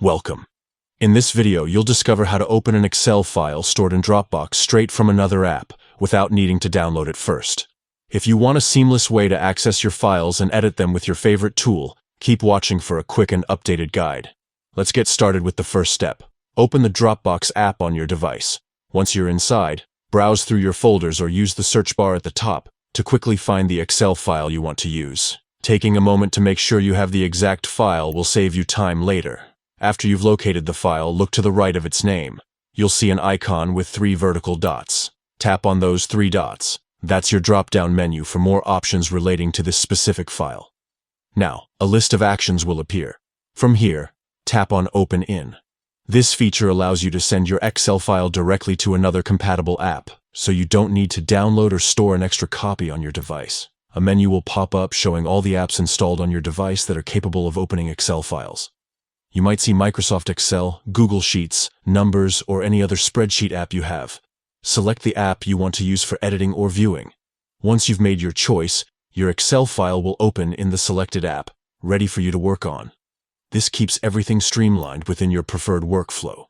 Welcome. In this video, you'll discover how to open an Excel file stored in Dropbox straight from another app without needing to download it first. If you want a seamless way to access your files and edit them with your favorite tool, keep watching for a quick and updated guide. Let's get started with the first step. Open the Dropbox app on your device. Once you're inside, browse through your folders or use the search bar at the top to quickly find the Excel file you want to use. Taking a moment to make sure you have the exact file will save you time later. After you've located the file, look to the right of its name. You'll see an icon with 3 vertical dots. Tap on those 3 dots. That's your drop-down menu for more options relating to this specific file. Now, a list of actions will appear. From here, tap on Open In. This feature allows you to send your Excel file directly to another compatible app, so you don't need to download or store an extra copy on your device. A menu will pop up showing all the apps installed on your device that are capable of opening Excel files. You might see Microsoft Excel, Google Sheets, Numbers, or any other spreadsheet app you have. Select the app you want to use for editing or viewing. Once you've made your choice, your Excel file will open in the selected app, ready for you to work on. This keeps everything streamlined within your preferred workflow.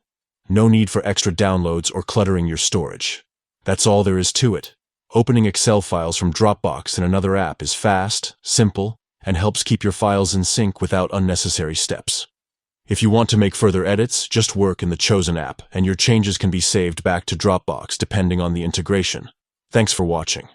No need for extra downloads or cluttering your storage. That's all there is to it. Opening Excel files from Dropbox in another app is fast, simple, and helps keep your files in sync without unnecessary steps. If you want to make further edits, just work in the chosen app, and your changes can be saved back to Dropbox depending on the integration. Thanks for watching.